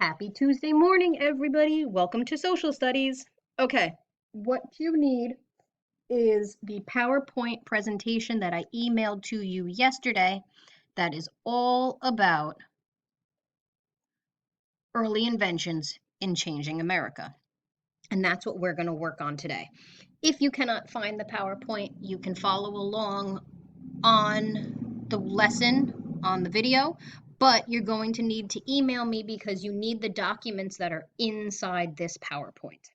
Happy Tuesday morning, everybody. Welcome to Social Studies. Okay, what you need is the PowerPoint presentation that I emailed to you yesterday that is all about early inventions in changing America. And that's what we're going to work on today. If you cannot find the PowerPoint, you can follow along on the lesson on the video, but you're going to need to email me because you need the documents that are inside this PowerPoint.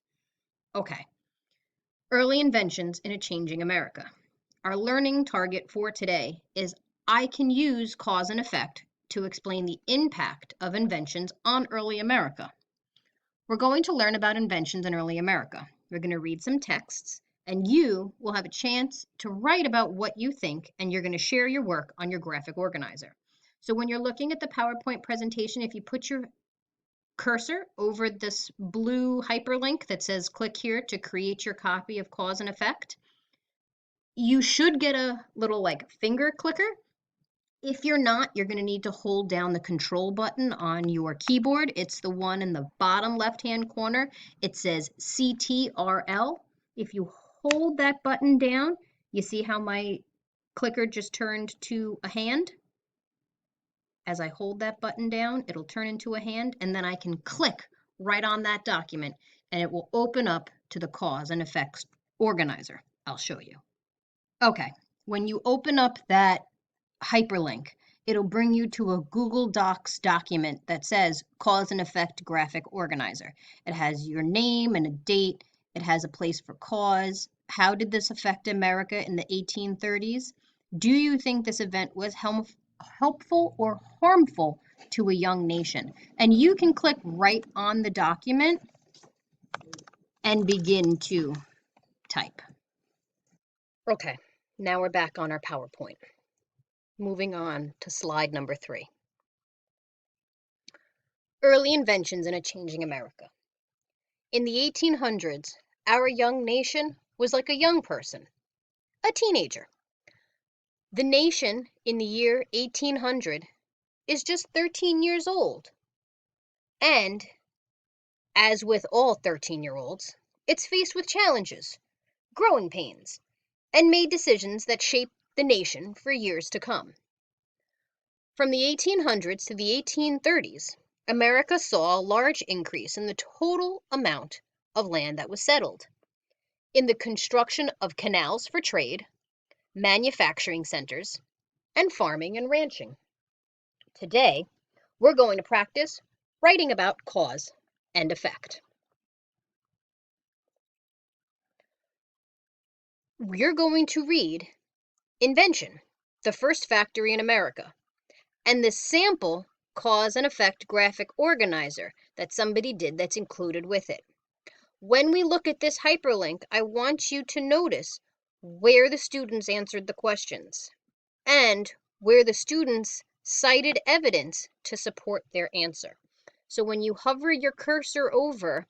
Okay, early inventions in a changing America. Our learning target for today is I can use cause and effect to explain the impact of inventions on early America. We're going to learn about inventions in early America. We're going to read some texts, and you will have a chance to write about what you think, and you're going to share your work on your graphic organizer. So when you're looking at the PowerPoint presentation, if you put your cursor over this blue hyperlink that says click here to create your copy of cause and effect, you should get a little like finger clicker. If you're not, you're going to need to hold down the control button on your keyboard. It's the one in the bottom left-hand corner. It says CTRL. If you hold that button down, you see how my clicker just turned to a hand? As I hold that button down, it'll turn into a hand, and then I can click right on that document, and it will open up to the cause and effects organizer. I'll show you. Okay, when you open up that hyperlink, it'll bring you to a Google Docs document that says cause and effect graphic organizer. It has your name and a date. It has a place for cause. How did this affect America in the 1830s? Do you think this event was helpful or harmful to a young nation? And you can click right on the document and begin to type. Okay, now we're back on our PowerPoint. Moving on to slide number 3. Early inventions in a changing America. In the 1800s, our young nation was like a young person, a teenager. The nation in the year 1800 is just 13 years old. And, as with all 13-year-olds, it's faced with challenges, growing pains, and made decisions that shape the nation for years to come. From the 1800s to the 1830s, America saw a large increase in the total amount of land that was settled, in the construction of canals for trade, manufacturing centers, and farming and ranching. Today, we're going to practice writing about cause and effect. We're going to read Invention, the first factory in America, and this sample cause and effect graphic organizer that somebody did that's included with it. When we look at this hyperlink, I want you to notice where the students answered the questions and where the students cited evidence to support their answer. So when you hover your cursor over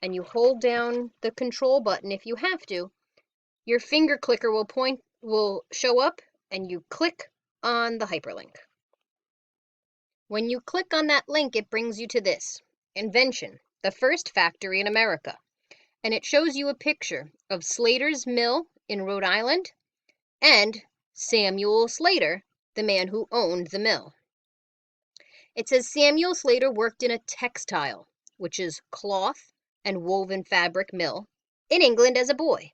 and you hold down the control button if you have to, your finger clicker will show up and you click on the hyperlink. When you click on that link, it brings you to this, Invention, the first factory in America. And it shows you a picture of Slater's Mill in Rhode Island and Samuel Slater, the man who owned the mill. It says Samuel Slater worked in a textile, which is cloth and woven fabric mill, in England as a boy.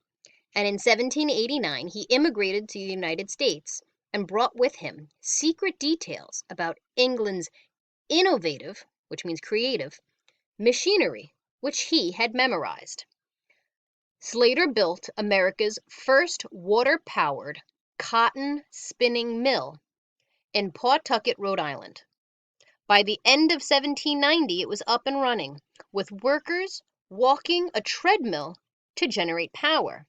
And in 1789, he immigrated to the United States and brought with him secret details about England's innovative, which means creative, machinery, which he had memorized. Slater built America's first water-powered cotton spinning mill in Pawtucket, Rhode Island. By the end of 1790, it was up and running, with workers walking a treadmill to generate power.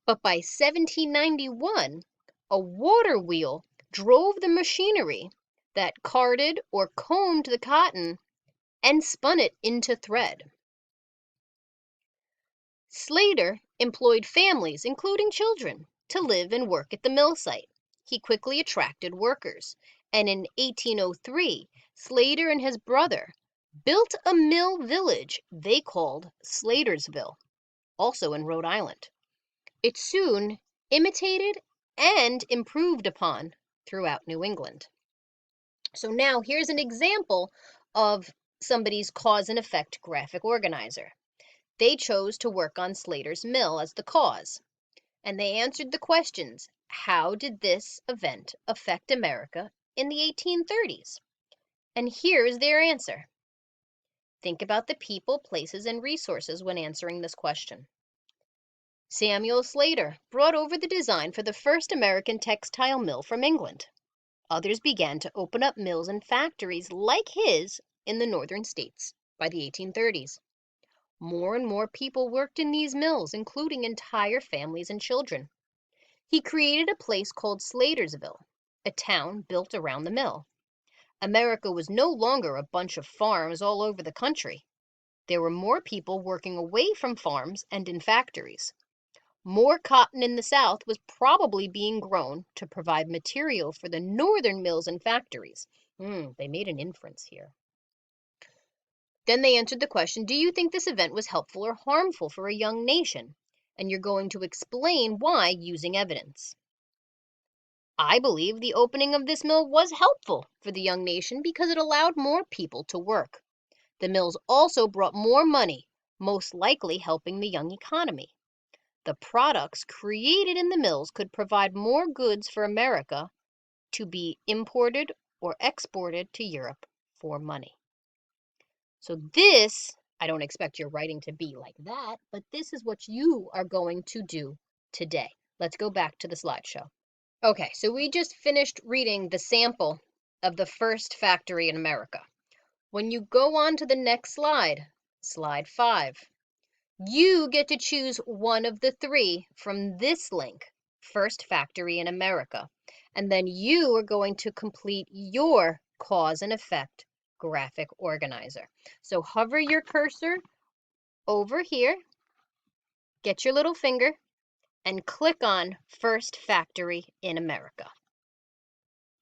But by 1791, a water wheel drove the machinery that carded or combed the cotton and spun it into thread. Slater employed families, including children, to live and work at the mill site. He quickly attracted workers, and in 1803, Slater and his brother built a mill village they called Slatersville, also in Rhode Island. It soon imitated and improved upon throughout New England. So now here's an example of somebody's cause and effect graphic organizer. They chose to work on Slater's Mill as the cause, and they answered the questions: how did this event affect America in the 1830s? And here's their answer. Think about the people, places, and resources when answering this question. Samuel Slater brought over the design for the first American textile mill from England. Others began to open up mills and factories like his in the northern states by the 1830s. More and more people worked in these mills, including entire families and children. He created a place called Slatersville, a town built around the mill. America was no longer a bunch of farms all over the country. There were more people working away from farms and in factories. More cotton in the South was probably being grown to provide material for the northern mills and factories. They made an inference here. Then they answered the question, do you think this event was helpful or harmful for a young nation? And you're going to explain why using evidence. I believe the opening of this mill was helpful for the young nation because it allowed more people to work. The mills also brought more money, most likely helping the young economy. The products created in the mills could provide more goods for America to be imported or exported to Europe for money. So this, I don't expect your writing to be like that, but this is what you are going to do today. Let's go back to the slideshow. Okay, so we just finished reading the sample of the first factory in America. When you go on to the next slide, slide 5, you get to choose one of the 3 from this link, First Factory in America, and then you are going to complete your cause and effect graphic organizer. So hover your cursor over here, get your little finger, and click on First Factory in America.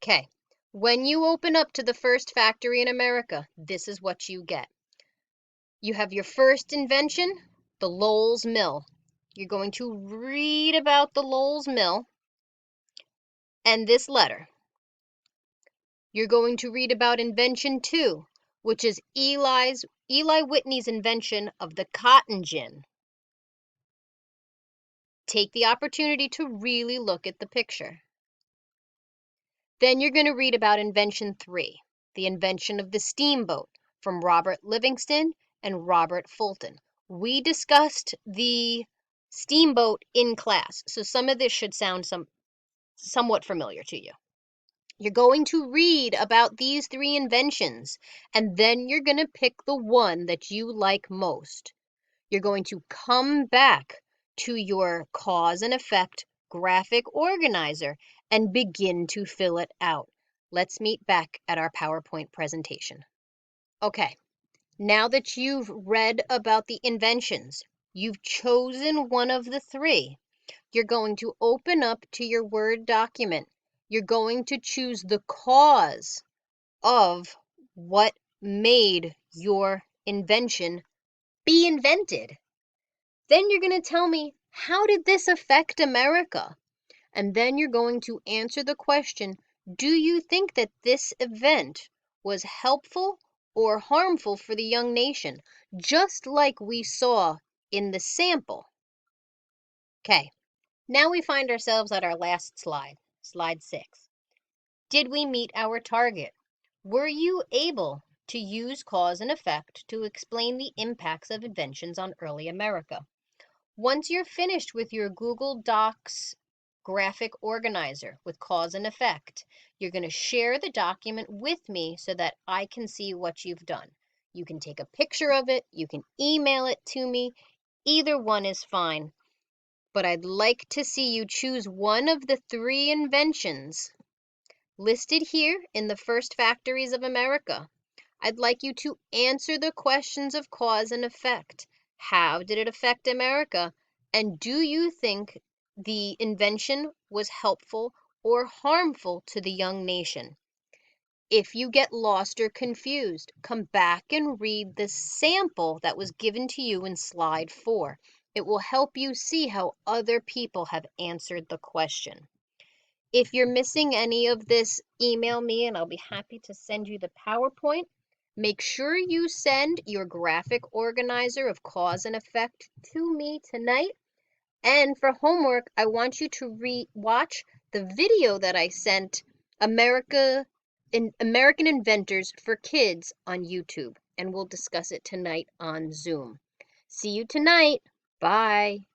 Okay, when you open up to the First Factory in America, this is what you get. You have your first invention, the Lowell's Mill. You're going to read about the Lowell's Mill and this letter. You're going to read about invention 2, which is Eli Whitney's invention of the cotton gin. Take the opportunity to really look at the picture. Then you're going to read about invention 3, the invention of the steamboat, from Robert Livingston and Robert Fulton. We discussed the steamboat in class, so some of this should sound somewhat familiar to you. You're going to read about these 3 inventions, and then you're going to pick the one that you like most. You're going to come back to your cause and effect graphic organizer and begin to fill it out. Let's meet back at our PowerPoint presentation. Okay, now that you've read about the inventions, you've chosen one of the 3. You're going to open up to your Word document. You're going to choose the cause of what made your invention be invented. Then you're going to tell me, how did this affect America? And then you're going to answer the question, do you think that this event was helpful or harmful for the young nation, just like we saw in the sample? Okay, now we find ourselves at our last slide, slide 6. Did we meet our target? Were you able to use cause and effect to explain the impacts of inventions on early America? Once you're finished with your Google Docs graphic organizer with cause and effect, you're going to share the document with me so that I can see what you've done. You can take a picture of it, you can email it to me, either one is fine. But I'd like to see you choose one of the 3 inventions listed here in the First Factories of America. I'd like you to answer the questions of cause and effect. How did it affect America? And do you think the invention was helpful or harmful to the young nation? If you get lost or confused, come back and read the sample that was given to you in slide 4. It will help you see how other people have answered the question. If you're missing any of this, email me and I'll be happy to send you the PowerPoint. Make sure you send your graphic organizer of cause and effect to me tonight. And for homework, I want you to watch the video that I sent, American Inventors for Kids, on YouTube, and we'll discuss it tonight on Zoom. See you tonight. Bye.